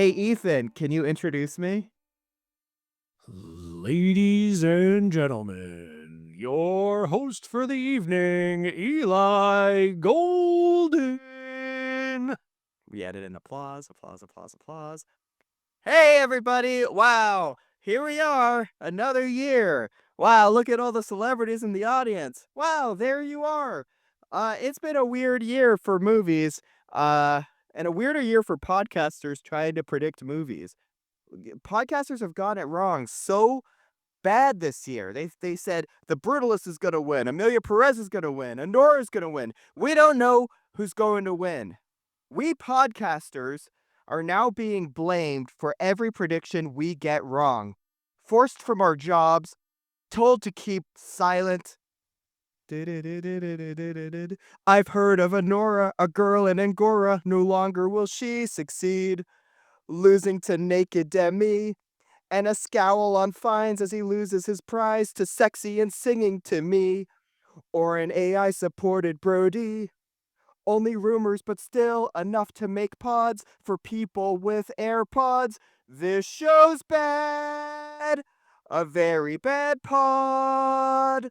Hey, Ethan, can you introduce me? Ladies and gentlemen, your host for the evening, Eli Golden. We added in applause, applause, applause, applause. Hey, everybody! Wow, here we are, another year. Wow, look at all the celebrities in the audience. Wow, there you are. It's been a weird year for movies, uh, and a weirder year for podcasters trying to predict movies. Podcasters have gotten it wrong so bad this year. They said the Brutalist is gonna win, Amelia Perez is gonna win, Honora is gonna win. We don't know who's going to win. We podcasters are now being blamed for every prediction we get wrong, forced from our jobs, told to keep silent. I've heard of Honora, a girl in Angora. No longer will she succeed, losing to naked Demi, and a scowl on fines as he loses his prize to sexy and singing to me, or an AI supported Brody. Only rumors, but still enough to make pods for people with AirPods. This show's bad. A very bad pod.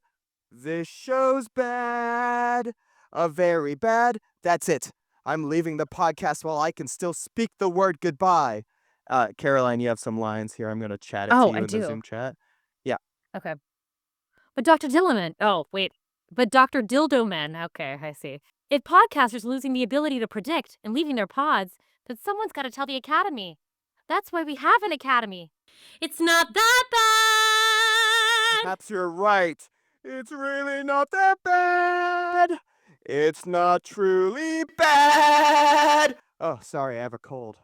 This show's bad. A very bad. That's it. I'm leaving the podcast while I can still speak the word goodbye. Caroline, you have some lines here. I'm going to chat it to Oh, you I in the do. Zoom chat. Yeah. Okay. But Dr. Dillerman. Oh, wait. But Dr. Dildoman. Okay, I see. If podcasters losing the ability to predict and leaving their pods, then someone's got to tell the Academy. That's why we have an Academy. It's not that bad. Perhaps you're right. It's really not that bad. It's not truly bad. Oh, sorry, I have a cold.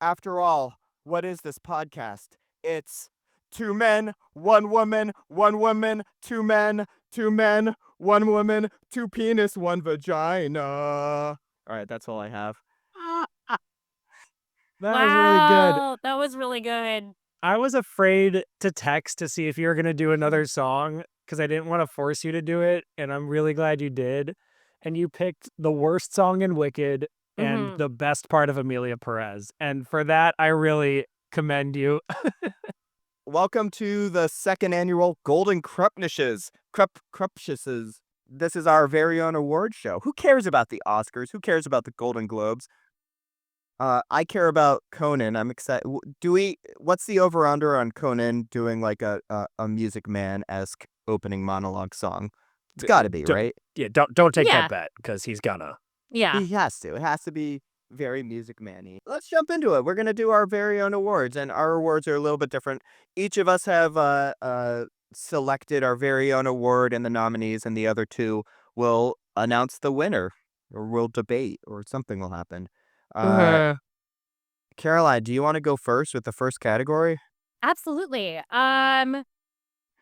After all, what is this podcast? It's two men, one woman, two men, one woman, two penis, one vagina. All right, that's all I have. That was really good. Wow, that was really good. I was afraid to text to see if you were going to do another song because I didn't want to force you to do it. And I'm really glad you did. And you picked the worst song in Wicked and Mm-hmm. the best part of Amelia Perez. And for that, I really commend you. Welcome to the second annual Golden Kruppshes. Kruppshes. This is our very own award show. Who cares about the Oscars? Who cares about the Golden Globes? I care about Conan. I'm excited. What's the over/under on Conan doing like a Music Man-esque opening monologue song? It's got to be, right? Don't take Yeah. that bet because he's gonna. Yeah. He has to. It has to be very Music Man-y. Let's jump into it. We're gonna do our very own awards, and our awards are a little bit different. Each of us have selected our very own award and the nominees, and the other two will announce the winner, or we'll debate, or something will happen. Caroline, do you want to go first with the first category? Absolutely.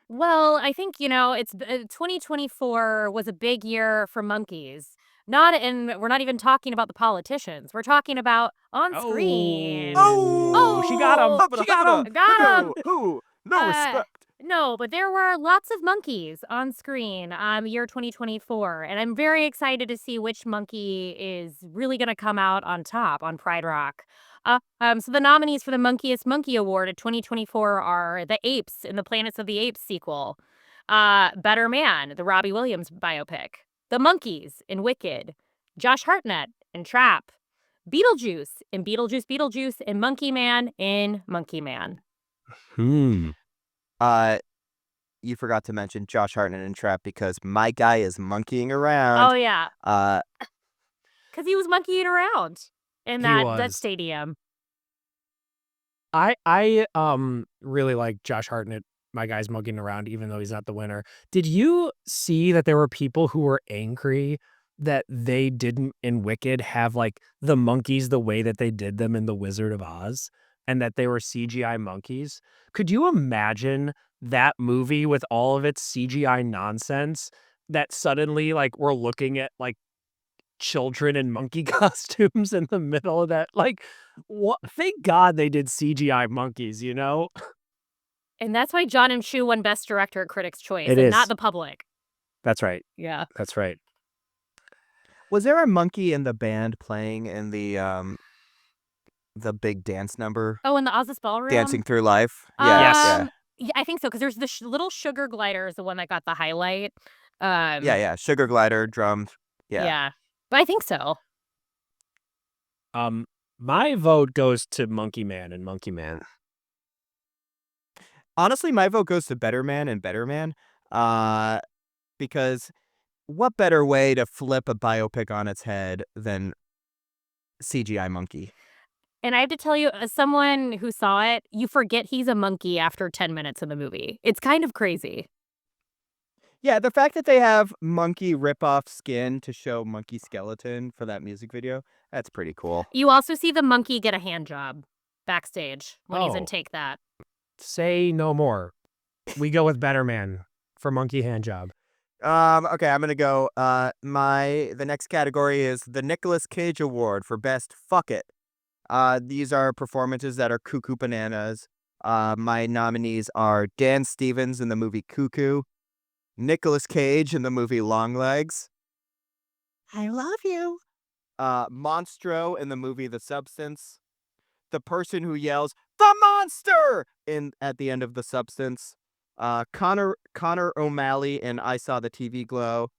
Well, I think, it's 2024 was a big year for monkeys. We're not even talking about the politicians. We're talking about on screen. Oh, she got him. Oh, She got him. I got 'em. Who? No Uh, respect. no, but there were lots of monkeys on screen, year 2024, and I'm very excited to see which monkey is really gonna come out on top on Pride Rock. So the nominees for the Monkiest Monkey Award of 2024 are The Apes in the Planets of the Apes sequel, Better Man, the Robbie Williams biopic, The Monkeys in Wicked, Josh Hartnett in Trap, Beetlejuice in Beetlejuice, and Monkey Man in Monkey Man. You forgot to mention Josh Hartnett in Trap because my guy is monkeying around. Oh, yeah. Uh, Because he was monkeying around in He that was. stadium. I really like Josh Hartnett. My guy's monkeying around, even though he's not the winner. Did you see that there were people who were angry that they didn't in Wicked have like the monkeys the way that they did them in The Wizard of Oz, and that they were CGI monkeys? Could you imagine that movie with all of its CGI nonsense? That suddenly like we're looking at like children in monkey costumes in the middle of that. Like, what? Thank God they did CGI monkeys, you know? And that's why John M. Chu won Best Director at Critics' Choice It and is. not the public. That's right. Yeah. That's right. was there a monkey in the band playing in the the big dance number, Oh, in the Oz's Ballroom? Dancing Through Life. Yeah, Yes. Yeah, I think so, because there's the little sugar glider is the one that got the highlight. yeah. Sugar Glider, drums. Yeah. Yeah. But I think so. My vote goes to Monkey Man and Monkey Man. Honestly, my vote goes to Better Man and Better Man. Because what better way to flip a biopic on its head than CGI monkey? And I have to tell you, as someone who saw it, you forget he's a monkey after 10 minutes in the movie. It's kind of crazy. Yeah, the fact that they have monkey rip-off skin to show monkey skeleton for that music video, that's pretty cool. You also see the monkey get a hand job backstage when he's in Oh. Take That. Say no more. We go with Better Man for Monkey Hand Job. Okay, I'm gonna go. The next category is the Nicolas Cage Award for Best Fuck It. These are performances that are cuckoo bananas. My nominees are Dan Stevens in the movie Cuckoo, Nicolas Cage in the movie Longlegs, I love you. Monstro in the movie The Substance, the person who yells "The monster" at the end of The Substance, Connor O'Malley in I Saw the TV Glow,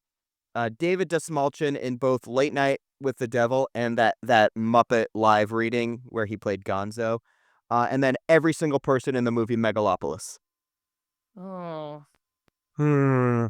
David Desmalchin in both Late Night with the Devil and that Muppet live reading where he played Gonzo, and then every single person in the movie Megalopolis. Oh. Hmm.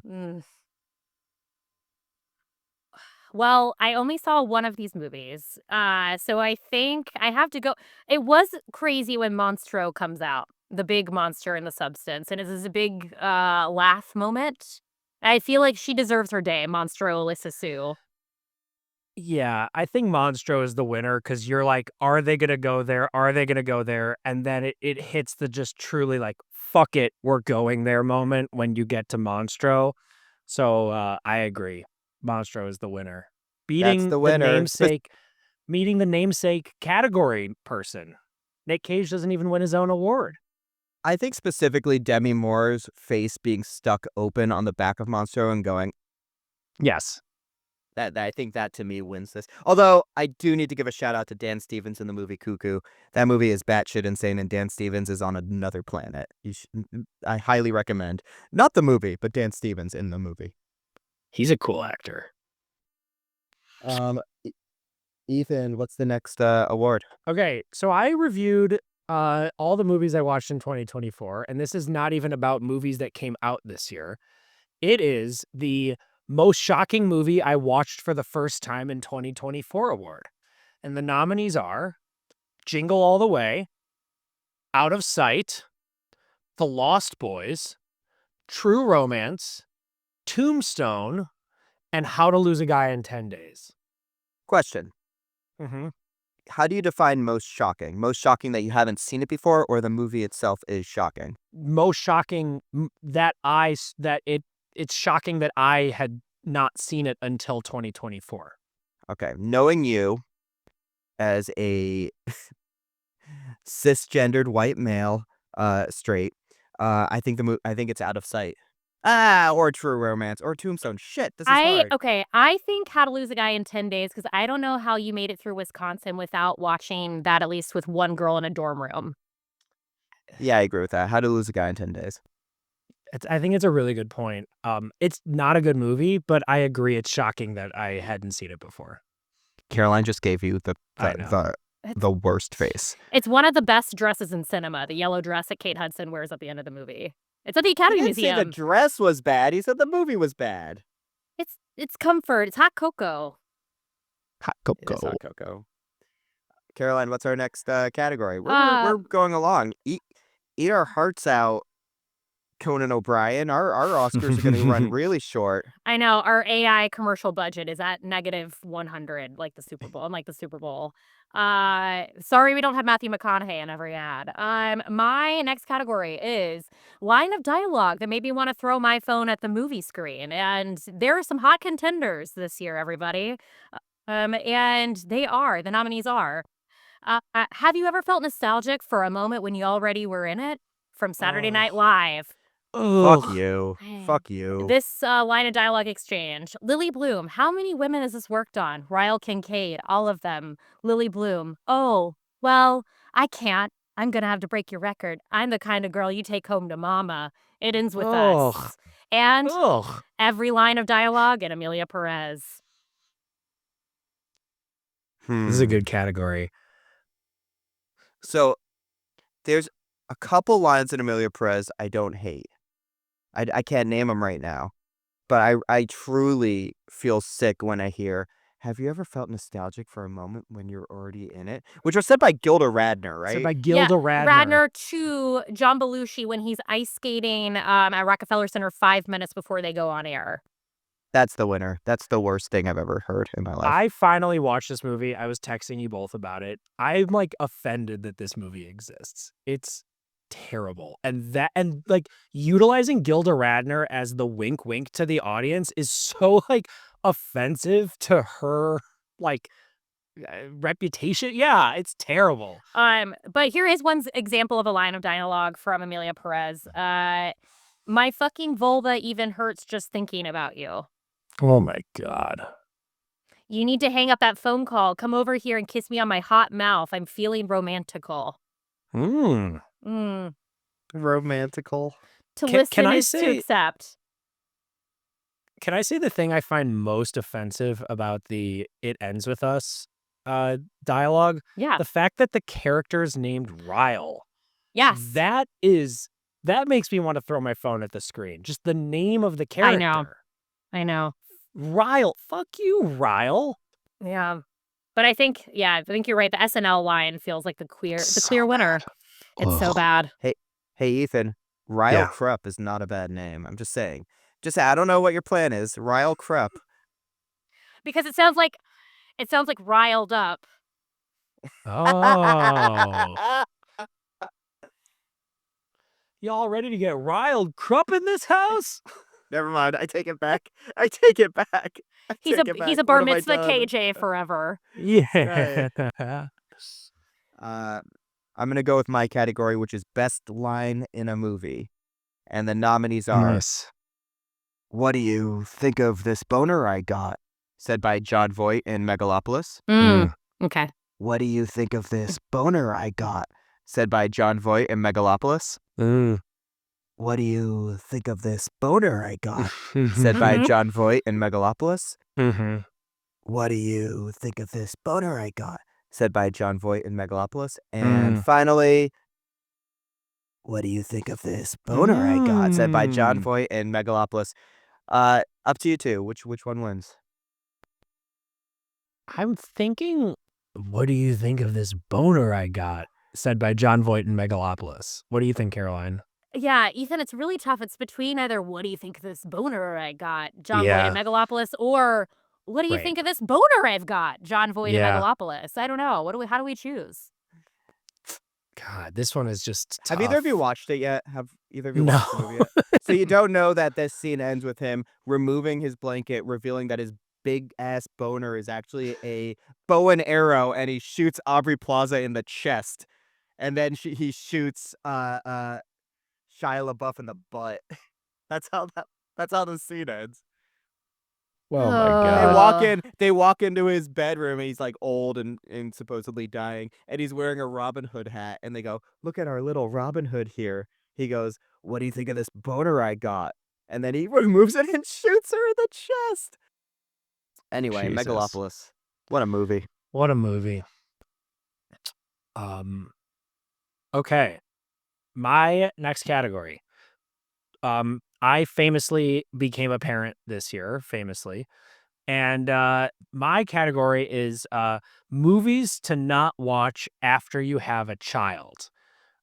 Well, I only saw one of these movies. So I think I have to go. It was crazy when Monstro comes out, the big monster in The Substance, and it is a big laugh moment. I feel like she deserves her day, Monstro Alyssa Sue. Yeah, I think Monstro is the winner because you're like, are they going to go there? Are they going to go there? And then it hits the just truly like, fuck it, we're going there moment when you get to Monstro. So I agree. Monstro is the winner. That's the winner. Meeting the namesake category person. Nick Cage doesn't even win his own award. I think specifically Demi Moore's face being stuck open on the back of Monstro and going, Yes. That I think that to me wins this. Although I do need to give a shout out to Dan Stevens in the movie Cuckoo. That movie is batshit insane, and Dan Stevens is on another planet. I highly recommend not the movie, but Dan Stevens in the movie. He's a cool actor. Ethan, what's the next award? Okay, so I reviewed all the movies I watched in 2024, and this is not even about movies that came out this year. It is the most shocking movie I watched for the first time in 2024 award. And the nominees are Jingle All the Way, Out of Sight, The Lost Boys, True Romance, Tombstone, and How to Lose a Guy in 10 Days. Question. Mm-hmm. How do you define most shocking? Most shocking that you haven't seen it before, or the movie itself is shocking? Most shocking it's shocking that I had not seen it until 2024. Okay, knowing you as a cisgendered white male, straight, I think it's Out of Sight. Or True Romance, or Tombstone. Shit, this is hard. I think How to Lose a Guy in 10 Days, because I don't know how you made it through Wisconsin without watching that, at least with one girl in a dorm room. Yeah, I agree with that. How to Lose a Guy in 10 Days. I think it's a really good point. It's not a good movie, but I agree it's shocking that I hadn't seen it before. Caroline just gave you I know. the worst face. It's one of the best dresses in cinema, the yellow dress that Kate Hudson wears at the end of the movie. It's at the Academy He didn't Museum. say the dress was bad. He said the movie was bad. It's comfort. It's hot cocoa. Hot It is hot cocoa. Caroline, what's our next category? We're going along. Eat our hearts out, Conan O'Brien. Our Oscars are going to run really short. I know. Our AI commercial budget is at -100, like the Super Bowl. Unlike the Super Bowl. Sorry we don't have Matthew McConaughey in every ad. My next category is line of dialogue that made me want to throw my phone at the movie screen. And there are some hot contenders this year, everybody. And the nominees are, have you ever felt nostalgic for a moment when you already were in it? From Saturday Night Live. Fuck you. Man. Fuck you. This line of dialogue exchange. Lily Bloom. How many women has this worked on? Ryle Kincaid. All of them. Lily Bloom. Oh, Well, I can't. I'm gonna have to break your record. I'm the kind of girl you take home to mama. It ends with Ugh. us. And Ugh. every line of dialogue in Amelia Perez. This is a good category. So there's a couple lines in Amelia Perez I don't hate. I can't name them right now, but I truly feel sick when I hear, "Have you ever felt nostalgic for a moment when you're already in it?" Which was said by Gilda Radner, Said right? by Gilda Radner. Radner to John Belushi when he's ice skating at Rockefeller Center 5 minutes before they go on air. That's the winner. That's the worst thing I've ever heard in my life. I finally watched this movie. I was texting you both about it. I'm like offended that this movie exists. It's terrible. And like utilizing Gilda Radner as the wink wink to the audience is so like offensive to her like reputation. Yeah, it's terrible. But here is one example of a line of dialogue from Amelia Perez. My fucking vulva even hurts just thinking about you. Oh my God. You need to hang up that phone call. Come over here and kiss me on my hot mouth. I'm feeling romantical. Mm. Romantical. To Can listen I is to say- accept. Can I say the thing I find most offensive about the "It Ends With Us" dialogue? Yeah. The fact that the character's named Ryle. Yes. That makes me want to throw my phone at the screen. Just the name of the I character. know. Ryle. Fuck you, Ryle. Yeah. But I think you're right. The SNL line feels like the clear winner. It's so bad. Hey, Ethan. Ryle Yeah. Krupp is not a bad name. I'm just saying. I don't know what your plan is. Ryle Krupp. Because it sounds like riled up. Oh. Y'all ready to get riled Krupp in this house? Never mind. I take it back. I take it back. He's a bar mitzvah KJ forever. Yeah. I'm going to go with my category, which is best line in a movie. And the nominees are, Nice. "What do you think of this boner I got?" said by John Voight in Megalopolis. Okay. "What do you think of this boner I got?" said by John Voight in Megalopolis. "What do you think of this boner I got?" said by John Voight in Megalopolis. "What do you think of this boner I got?" said by John Voight in Megalopolis. And finally, "What do you think of this boner I got?" said by John Voight in Megalopolis. Up to you two. Which one wins? I'm thinking, what do you think of this boner I got? Said by John Voight in Megalopolis. What do you think, Caroline? Yeah, Ethan, it's really tough. It's between either what do you think of this boner I got, John Voight Yeah. in Megalopolis, or what do you Right. think of this boner I've got, John Voight in Yeah. Megalopolis? I don't know. How do we choose? God, this one is just tough. Have either of you watched it yet? Have either of you No. watched the movie yet? So you don't know that this scene ends with him removing his blanket, revealing that his big ass boner is actually a bow and arrow, and he shoots Aubrey Plaza in the chest, and then he shoots Shia LaBeouf in the butt. That's how the scene ends. Oh my God. They walk into his bedroom, and he's like old and supposedly dying, and he's wearing a Robin Hood hat, and they go, "Look at our little Robin Hood here." He goes, "What do you think of this boner I got?" And then he removes it and shoots her in the chest. Anyway, Jesus. Megalopolis. What a movie. What a movie. Okay. My next category. I famously became a parent this year, and my category is movies to not watch after you have a child.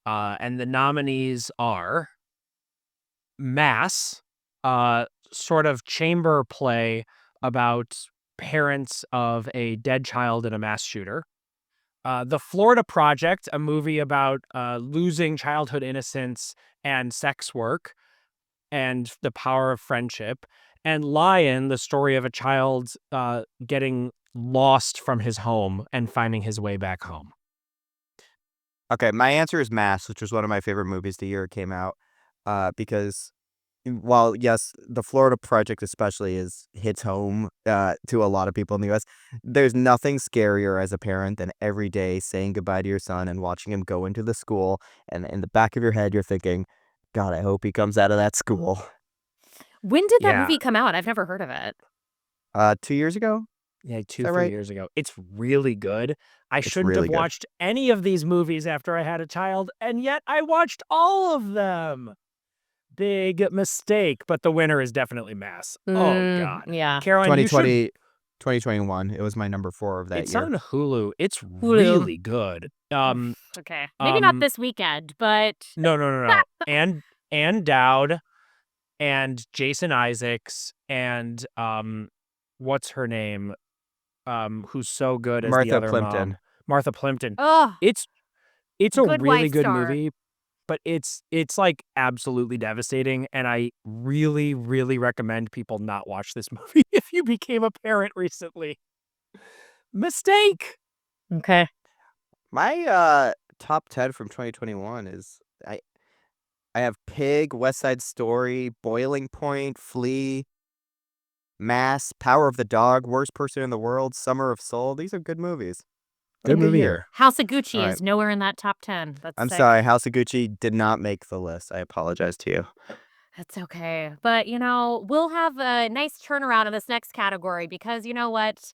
And the nominees are Mass, sort of chamber play about parents of a dead child in a mass shooter. The Florida Project, a movie about losing childhood innocence and sex work and the power of friendship. And Lion, the story of a child getting lost from his home and finding his way back home. Okay, my answer is Mass, which was one of my favorite movies the year it came out, because while yes, the Florida Project especially hits home to a lot of people in the U.S., there's nothing scarier as a parent than every day saying goodbye to your son and watching him go into the school, and in the back of your head you're thinking, God, I hope he comes out of that school. When did that Yeah. movie come out? I've never heard of it. 2 years ago? Yeah, Is 2, that 3 right? years ago. It's really good. I It's shouldn't really have good. watched any of these movies after I had a child, and yet I watched all of them. Big mistake, but the winner is definitely Mass. Oh, God. Yeah. Caroline, you should 2021. It was my number 4 of that It's year. on Hulu. It's Hulu. really good. Okay. Maybe not this weekend, but No. And Dowd and Jason Isaacs and what's her name? Who's so good as the Martha other Plimpton. mom? Martha Plimpton. oh, It's a Good really Wife good star. movie, but it's like absolutely devastating, and I really, really recommend people not watch this movie if you became a parent recently. Mistake. okay. My top 10 from 2021 is I have Pig, West Side Story, Boiling Point, Flea, Mass, Power of the Dog, Worst Person in the World, Summer of Soul. These are good movies. What a Good movie year. House of Gucci All right. is nowhere in that top 10. That's I'm sick. sorry, House of Gucci did not make the list. I apologize to you. That's okay. But, we'll have a nice turnaround in this next category because you know what?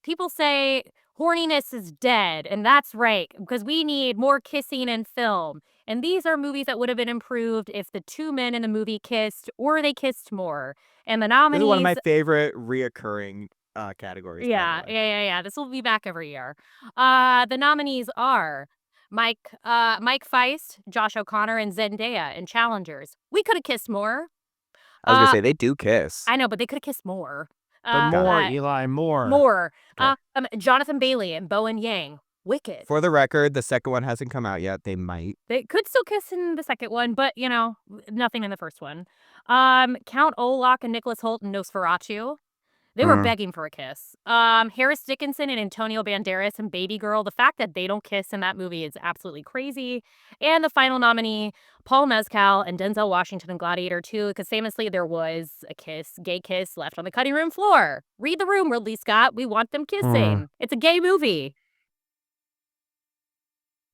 People say horniness is dead, and that's right, because we need more kissing in film. And these are movies that would have been improved if the two men in the movie kissed or they kissed more. And the This is one of my nominees, favorite reoccurring categories, by the way. yeah. This will be back every year. The nominees are Mike Feist, Josh O'Connor, and Zendaya in Challengers. We could have kissed more. I was going to Uh, say, they do kiss. I know, but they could have kissed more. But Got it. more, Eli, more. More. Okay. Jonathan Bailey and Bowen Yang. Wicked. For the record, the second one hasn't come out yet. They might. They could still kiss in the second one, but nothing in the first one. Count Olak and Nicholas Hoult and Nosferatu. They were begging for a kiss. Harris Dickinson and Antonio Banderas and Baby Girl. The fact that they don't kiss in that movie is absolutely crazy. And the final nominee, Paul Mescal and Denzel Washington in Gladiator 2, because famously there was a gay kiss left on the cutting room floor. Read the room, Ridley Scott. We want them kissing. It's a gay movie.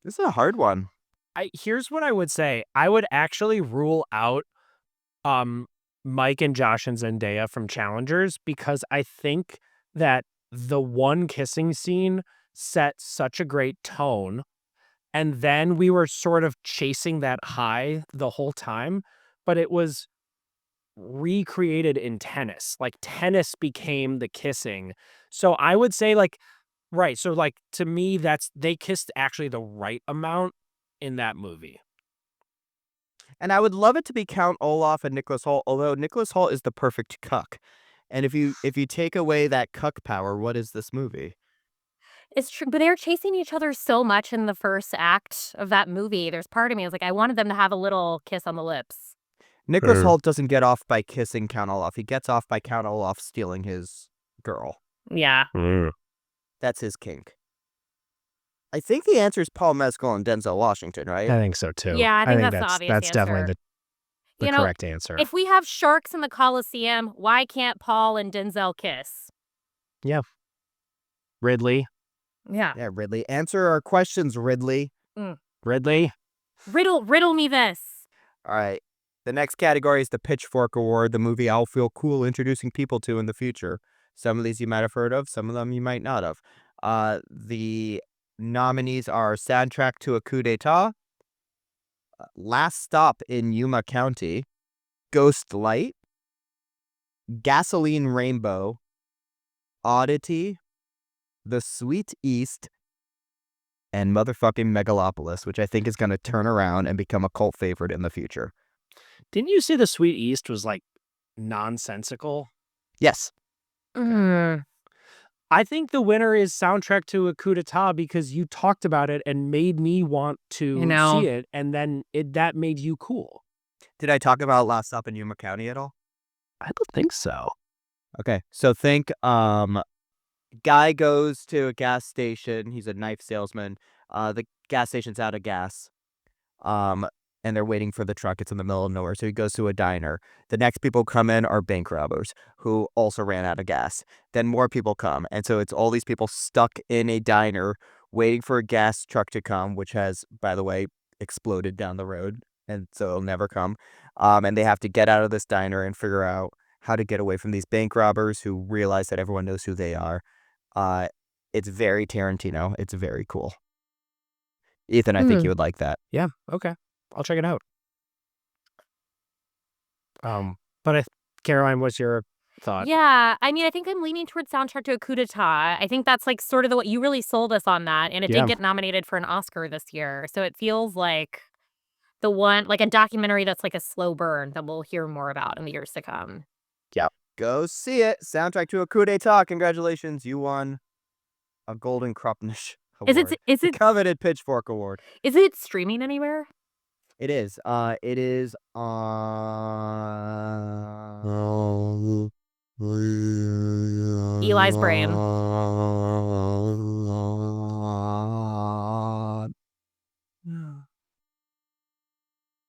This is a hard one. Here's what I would say. I would actually rule out Mike and Josh and Zendaya from Challengers because I think that the one kissing scene set such a great tone, and then we were sort of chasing that high the whole time, but it was recreated in tennis. Like tennis became the kissing. So I would say right, so to me they kissed actually the right amount in that movie. And I would love it to be Count Olaf and Nicholas Hoult, although Nicholas Hoult is the perfect cuck. And if you take away that cuck power, what is this movie? It's true, but they're chasing each other so much in the first act of that movie. There's part of me is like, I wanted them to have a little kiss on the lips. Nicholas Hoult doesn't get off by kissing Count Olaf. He gets off by Count Olaf stealing his girl. Yeah. That's his kink. I think the answer is Paul Mescal and Denzel Washington, right? I think so too. Yeah, I think that's the obvious that's definitely answer. the correct answer. If we have sharks in the Coliseum, why can't Paul and Denzel kiss? Yeah. Ridley. Yeah. Yeah, Ridley. Answer our questions, Ridley. Ridley. Riddle me this. All right. The next category is the Pitchfork Award, the movie I'll feel cool introducing people to in the future. Some of these you might have heard of, some of them you might not have. The nominees are Soundtrack to a Coup d'etat, Last Stop in Yuma County, Ghost Light, Gasoline Rainbow, Oddity, The Sweet East, and motherfucking Megalopolis, which I think is going to turn around and become a cult favorite in the future. Didn't you say The Sweet East was nonsensical? Yes. I think the winner is Soundtrack to a Coup d'etat because you talked about it and made me want to see it, and then that made you cool. Did I talk about Last Stop in Yuma County at all? I don't think so. Okay, so think guy goes to a gas station. He's a knife salesman. The gas station's out of gas. and they're waiting for the truck. It's in the middle of nowhere. So he goes to a diner. The next people come in are bank robbers who also ran out of gas. Then more people come. And so it's all these people stuck in a diner waiting for a gas truck to come, which has, by the way, exploded down the road. And so it'll never come. And they have to get out of this diner and figure out how to get away from these bank robbers who realize that everyone knows who they are. It's very Tarantino. It's very cool. Ethan, I think you would like that. Yeah, okay. I'll check it out. But Caroline, what's your thought? Yeah, I mean, I think I'm leaning towards soundtrack to a coup d'etat. I think that's like sort of what you really sold us on that, and it Yeah. did get nominated for an Oscar this year. So it feels like the one, like a documentary that's like a slow burn that we'll hear more about in the years to come. Go see it. Soundtrack to a coup d'etat. Congratulations, you won a Golden Kruppshes Is award. it The coveted Pitchfork Award. is it streaming anywhere? It is. It is on Eli's brain.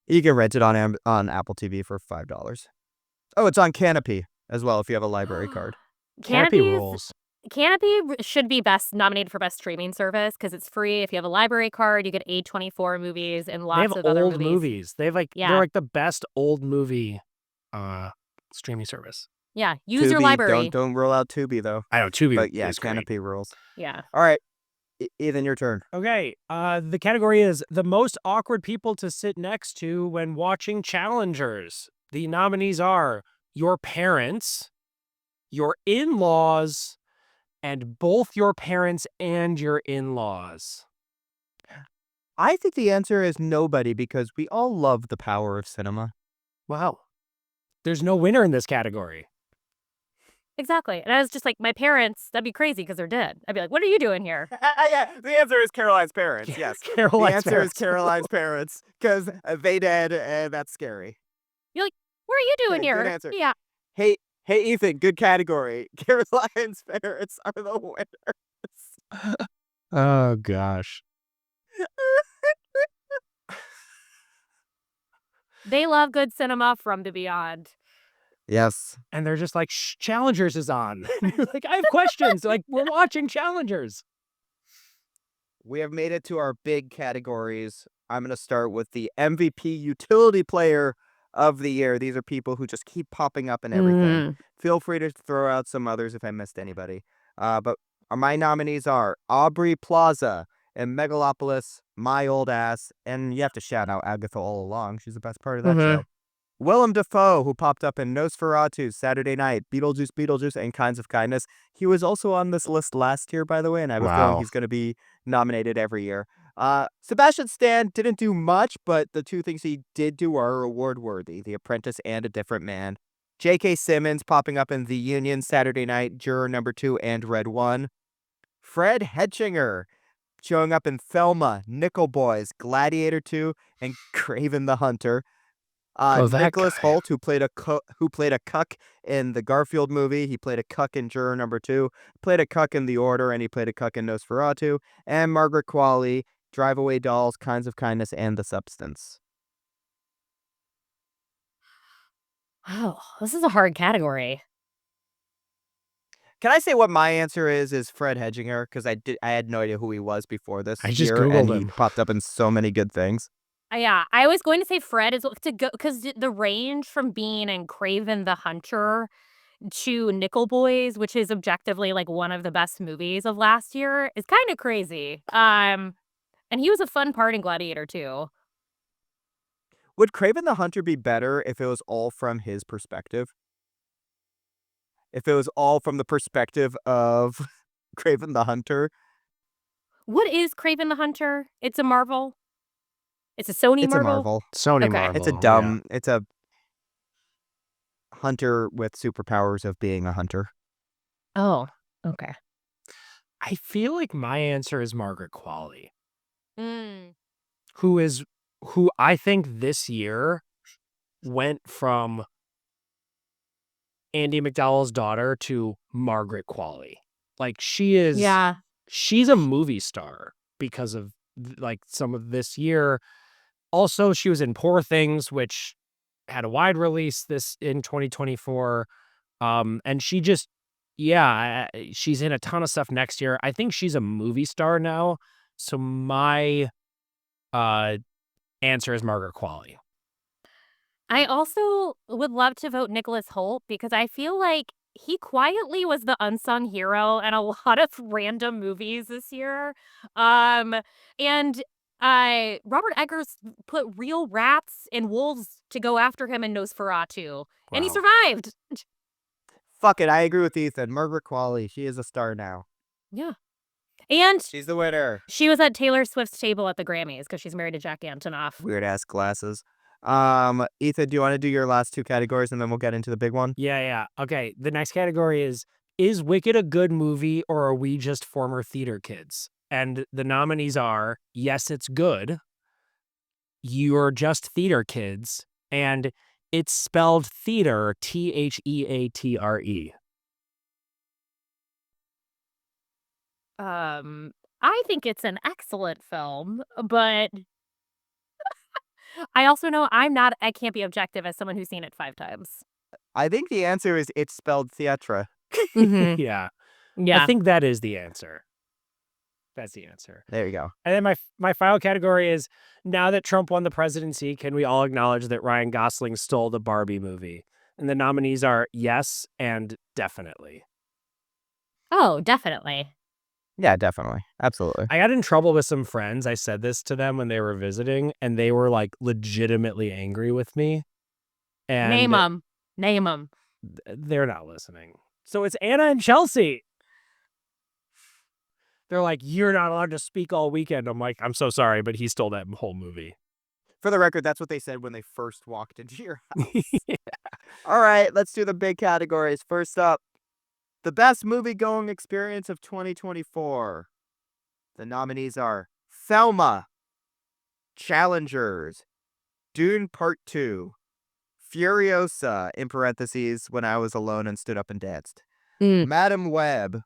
You can rent it on Apple TV for $5. Oh, it's on Canopy as well if you have a library card. Canopy Canopy's- rules. Canopy should be nominated for best streaming service because it's free. If you have a library card, you get A24 movies and They lots have of other old movies. They have they're Yeah. like the best old movie streaming service. Yeah, use your Tubi, library. Don't rule out Tubi though. I know Tubi But yeah, is great. Canopy rules. Yeah. All right, Ethan, your turn. Okay, the category is the most awkward people to sit next to when watching Challengers. The nominees are your parents, your in-laws, and both your parents and your in-laws. I think the answer is nobody because we all love the power of cinema. Wow. There's no winner in this category. Exactly. And I was just like, my parents, that'd be crazy because they're dead. I'd be like, what are you doing here? Yeah, the answer is Caroline's parents. Yes, Caroline's the answer parents. is Caroline's parents because they dead, and that's scary. What are you doing Yeah, here? good answer. Yeah. Hey, Ethan, good category. Caroline's parents are the winners. Oh, gosh. They love good cinema from the beyond. Yes. And they're just like, shh, Challengers is on. And you're like, I have questions. Like, we're watching Challengers. We have made it to our big categories. I'm going to start with the MVP utility player of the year. These are people who just keep popping up in everything. Feel free to throw out some others if I missed anybody. But my nominees are Aubrey Plaza and Megalopolis, My Old Ass, and you have to shout out Agatha all along. She's the best part of that show. Willem Dafoe, who popped up in Nosferatu, Saturday Night, Beetlejuice, and Kinds of Kindness. He was also on this list last year, by the way, and I have a feeling he's going to be nominated every year. Sebastian Stan didn't do much, but the two things he did do are award-worthy, The Apprentice and A Different Man. J.K. Simmons popping up in The Union, Saturday Night, Juror Number 2, and Red 1. Fred Hetchinger showing up in Thelma, Nickel Boys, Gladiator 2, and Craven the Hunter. That Nicholas guy. Hoult, who played a cuck in the Garfield movie. He played a cuck in Juror Number 2, played a cuck in The Order, and he played a cuck in Nosferatu. And Margaret Qualley, Drive Away Dolls, Kinds of Kindness, and The Substance. Oh, this is a hard category. Can I say what my answer is Fred Hetchinger? Because I had no idea who he was before this I just year, Googled and he him. popped up in so many good things. Yeah, I was going to say Fred is to go because the range from being in Craven the Hunter to Nickel Boys, which is objectively like one of the best movies of last year, is kind of crazy. And he was a fun part in Gladiator too. Would Craven the Hunter be better if it was all from his perspective? If it was all from the perspective of Craven the Hunter? What is Craven the Hunter? It's a Marvel. It's a Sony It's Marvel. a Marvel. Sony Okay. Marvel. It's a dumb. It's a hunter with superpowers of being a hunter. Oh, okay. I feel like my answer is Margaret Qualley, Mm. who I think this year went from Andy McDowell's daughter to Margaret Qualley. Like she's a movie star because of like some of this year. Also, she was in Poor Things, which had a wide release this in 2024. And she just, yeah, she's in a ton of stuff next year. I think she's a movie star now. So my uh answer is Margaret Qualley. I also would love to vote Nicholas Hoult because I feel like he quietly was the unsung hero in a lot of random movies this year. Um, and Robert Eggers put real rats and wolves to go after him in Nosferatu, and he Wow. survived. Fuck it, I agree with Ethan. Margaret Qualley, she is a star now. Yeah. And She's the winner. she was at Taylor Swift's table at the Grammys because she's married to Jack Antonoff. Weird ass glasses. Ethan, do you want to do your last two categories and then we'll get into the big one? Yeah. Okay. The next category is Wicked a good movie or are we just former theater kids? And the nominees are Yes, It's Good, You're Just Theater Kids, and It's Spelled Theater, Theatre. I think it's an excellent film, but I also know I can't be objective as someone who's seen it 5 times. I think the answer is it's spelled theatre. Mhm. Yeah. I Yeah. think that is the answer. That's the answer. There you go. And then my final category is now that Trump won the presidency, can we all acknowledge that Ryan Gosling stole the Barbie movie? And the nominees are yes and definitely. Oh, definitely. Yeah, definitely. Absolutely. I got in trouble with some friends. I said this to them when they were visiting, and they were like legitimately angry with me. And Name them. Name them. they're not listening. So it's Anna and Chelsea. They're like, you're not allowed to speak all weekend. I'm like, I'm so sorry, but he stole that whole movie. For the record, that's what they said when they first walked into your house. All right, let's do the big categories. First up, the best movie-going experience of 2024. The nominees are Thelma, Challengers, Dune Part 2, Furiosa, in parentheses, When I Was Alone and Stood Up and Danced, Madam Web,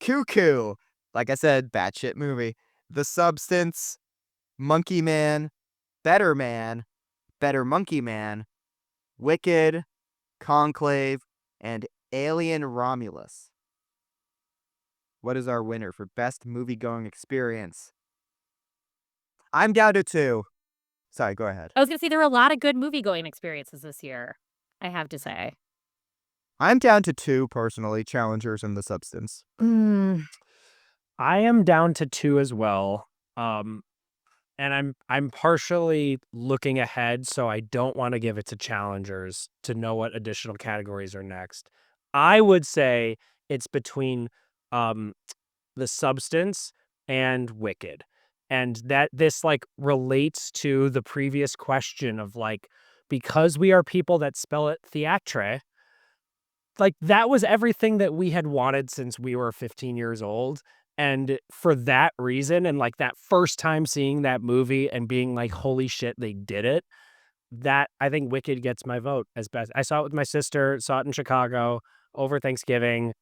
Cuckoo, like I said, batshit movie, The Substance, Monkey Man, Better Monkey Man, Wicked, Conclave, and Alien Romulus. What is our winner for best movie-going experience? I'm down to 2. Sorry, go ahead. I was going to say there were a lot of good movie-going experiences this year, I have to say. I'm down to 2, personally, Challengers and The Substance. I am down to 2 as well. And I'm partially looking ahead, so I don't want to give it to Challengers to know what additional categories are next. I would say it's between The Substance and Wicked. And that this like relates to the previous question of like, because we are people that spell it theatre, like that was everything that we had wanted since we were 15 years old. And for that reason, and like that first time seeing that movie and being like, holy shit, they did it. That I think Wicked gets my vote as best. I saw it with my sister, saw it in Chicago over Thanksgiving.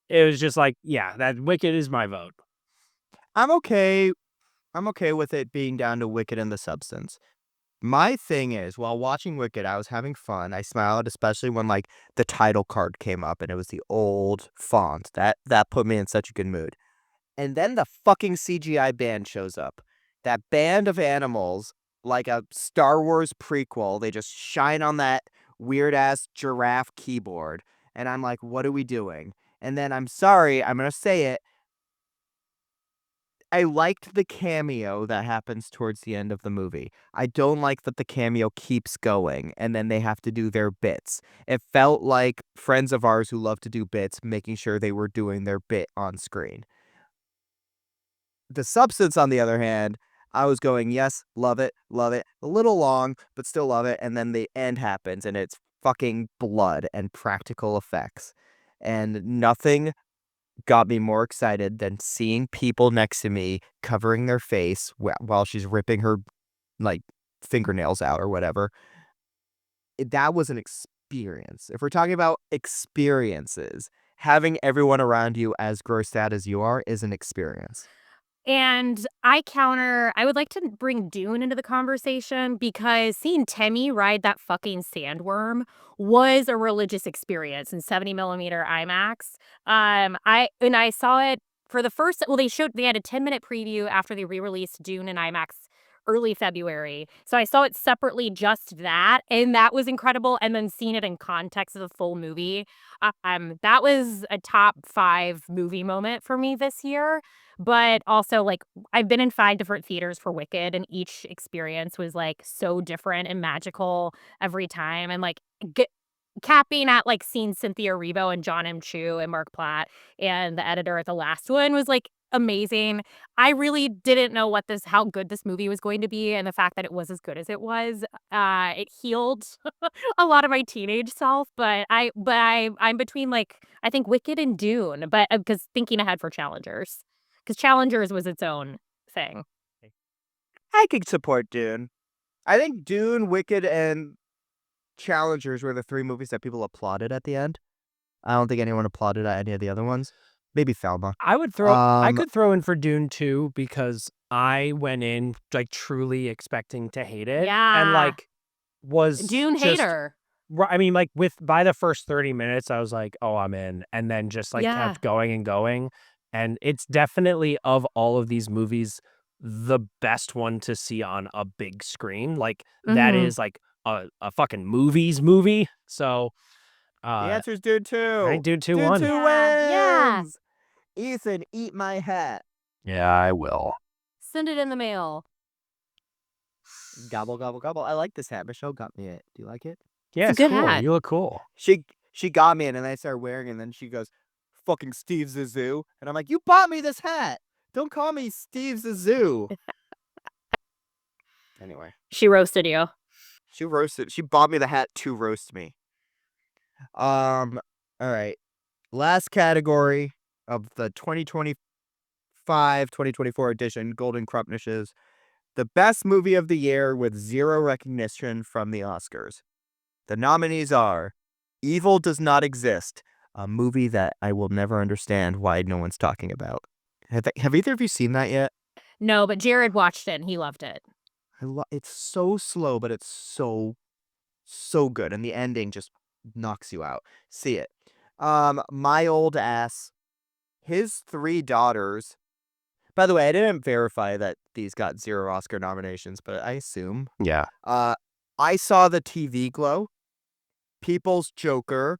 It was just like, yeah, that Wicked is my vote. I'm okay with it being down to Wicked and The Substance. My thing is, while watching Wicked, I was having fun. I smiled, especially when like the title card came up and it was the old font. That put me in such a good mood. And then the fucking CGI band shows up. That band of animals, like a Star Wars prequel, they just shine on that weird ass giraffe keyboard. And I'm like, what are we doing? And then I'm sorry, I'm going to say it. I liked the cameo that happens towards the end of the movie. I don't like that the cameo keeps going and then they have to do their bits. It felt like friends of ours who love to do bits, making sure they were doing their bit on screen. The Substance, on the other hand, I was going, yes, love it. A little long, but still love it. And then the end happens and it's fucking blood and practical effects. And nothing got me more excited than seeing people next to me covering their face while she's ripping her like fingernails out or whatever. That was an experience. If we're talking about experiences, having everyone around you as grossed out as you are is an experience. And I would like to bring Dune into the conversation because seeing Temmie ride that fucking sandworm was a religious experience in 70 millimeter IMAX. I saw it for the first, well, they had a 10-minute preview after they re-released Dune in IMAX early February. So I saw it separately, just that, and that was incredible. And then seeing it in context of the full movie, that was a top 5 movie moment for me this year. But also, like, I've been in 5 different theaters for Wicked, and each experience was, like, so different and magical every time, and, like, g capping at, like, seeing Cynthia Erivo and John M. Chu and Mark Platt and the editor at the last one was, like, amazing. I really didn't know how good this movie was going to be, and the fact that it was as good as it was, it healed a lot of my teenage self, I'm between, like, I think Wicked and Dune, but, 'cause thinking ahead for Challengers. 'Cause Challengers was its own thing. I could support Dune. I think Dune, Wicked, and Challengers were the 3 movies that people applauded at the end. I don't think anyone applauded at any of the other ones. Maybe Thelma. I Um, could throw in for Dune too because I went in, like, truly expecting to hate it and, Yeah. like, was Dune just hater. I mean, like, by the first 30 minutes, I was like, "Oh, I'm in," and then just, like, Yeah. kept going and going, and it's definitely, of all of these movies, the best one to see on a big screen, like, that Mhm. is, like, a fucking movies movie, so, the uh, answer's Dune I 2. think Dune 2 Dune won. 2 Yeah, yeah. wins! Ethan, eat my hat. Yeah, I will. Send it in the mail. Gobble, gobble, gobble. I like this hat. Michelle got me it. Do you like it? It's Yeah, a it's good cool, hat. you look cool. She got me it, and then I started wearing it, and then she goes, "Fucking Steve Zissou." And I'm like, "You bought me this hat. Don't call me Steve Zissou." Anyway, She roasted you. she bought me the hat to roast me. All right. Last category of the 2024 edition, Golden Kruppshes. The best movie of the year with zero recognition from the Oscars. The nominees are Evil Does Not Exist, a movie that I will never understand why no one's talking about. Have either of you seen that yet? No, but Jared watched it and he loved it. It's so slow, but it's so good, and the ending just knocks you out. See it. My Old Ass. His 3 daughters. By the way, I didn't verify that these got 0 Oscar nominations, but I assume. Yeah. I Saw the TV Glow, People's Joker,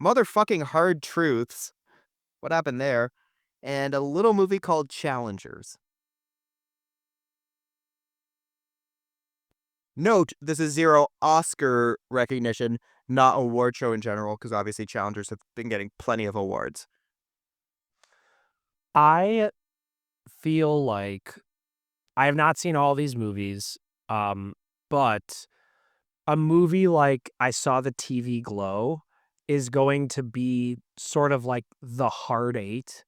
Motherfucking Hard Truths. What happened there? And a little movie called Challengers. Note, this is 0 Oscar recognition, not award show in general, because obviously Challengers have been getting plenty of awards. I feel like I have not seen all these movies, but a movie like I Saw the TV Glow is going to be sort of like the hard 8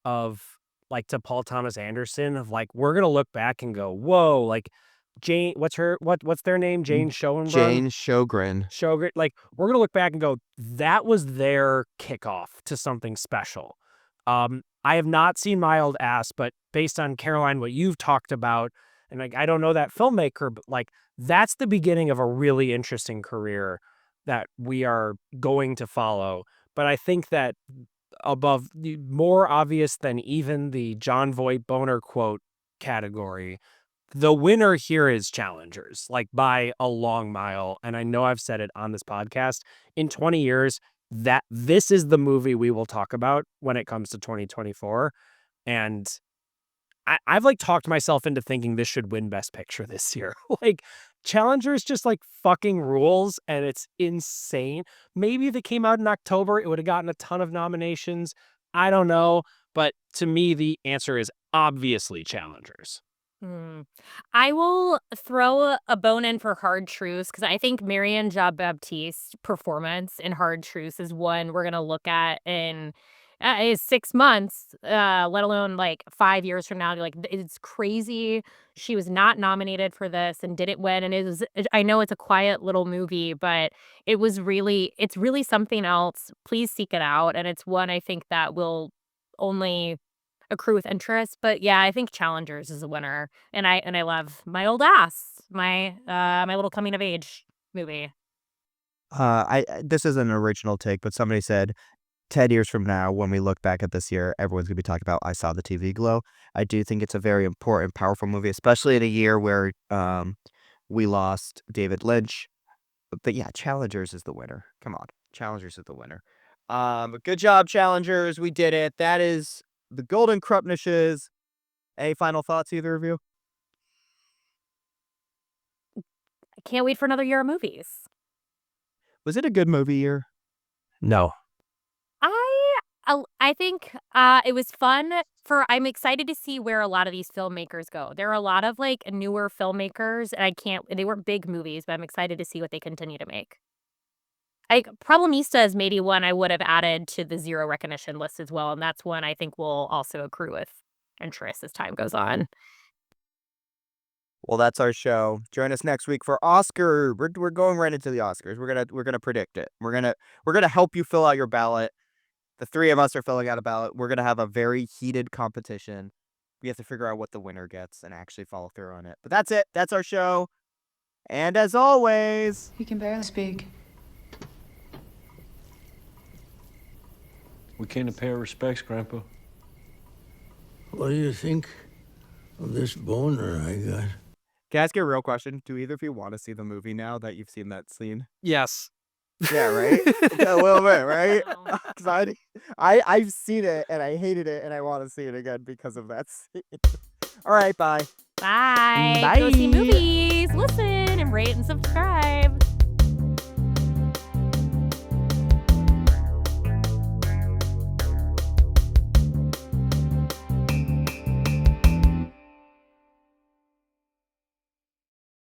of, like, to Paul Thomas Anderson of, like, we're gonna look back and go, "Whoa," like, what's their name? Jane Schoenbrun? Jane Sjogren. Shogun, like, we're gonna look back and go, that was their kickoff to something special. I have not seen My Old Ass, but based on Caroline, what you've talked about, and, like, I don't know that filmmaker, but, like, that's the beginning of a really interesting career that we are going to follow. But I think that more obvious than even the John Voight Boner quote category, the winner here is Challengers, like, by a long mile, and I know I've said it on this podcast. In 20 years, that this is the movie we will talk about when it comes to 2024, and I've, like, talked myself into thinking this should win Best Picture this year. Like, Challengers just, like, fucking rules, and it's insane. Maybe if it came out in October, it would've gotten a ton of nominations. I don't know, but to me, the answer is obviously Challengers. Hmm. I will throw a bone in for Hard Truths because I think Marianne Jean-Baptiste's performance in Hard Truths is one we're gonna look at in is 6 months, let alone like 5 years from now. You're like, it's crazy. She was not nominated for this and didn't win. And I know it's a quiet little movie, but it's really something else. Please seek it out. And it's one I think that will only accrue with interest. But yeah, I think Challengers is a winner, and I love My Old Ass, my little coming of age movie. This is an original take, but somebody said 10 years from now, when we look back at this year, everyone's gonna be talking about I Saw the TV Glow. I do think it's a very important, powerful movie, especially in a year where we lost David Lynch. But yeah, Challengers is the winner. Come on, Challengers is the winner. Good job, Challengers. We did it. That is the Golden Kruppshes. Any final thoughts, either of you? I can't wait for another year of movies. Was it a good movie year? No. I think it was fun. I'm excited to see where a lot of these filmmakers go. There are a lot of like newer filmmakers, and they weren't big movies, but I'm excited to see what they continue to make. Problemista is maybe one I would have added to the zero recognition list as well, and that's one I think will also accrue with interest as time goes on. Well, that's our show. Join us next week for Oscar. We're going right into the Oscars. We're gonna predict it. We're gonna help you fill out your ballot. The three of us are filling out a ballot. We're gonna have a very heated competition. We have to figure out what the winner gets and actually follow through on it. But that's it. That's our show. And as always, He can barely speak. We came to pay our respects, Grandpa. What do you think of this boner I got? can I ask you a real question? Do either of you want to see the movie now that you've seen that scene? Yes. Yeah, right? A little bit, right? No. 'Cause I've seen it and I hated it and I want to see it again because of that scene. All right, bye. Bye. Go see Bye. movies. Listen and rate and subscribe.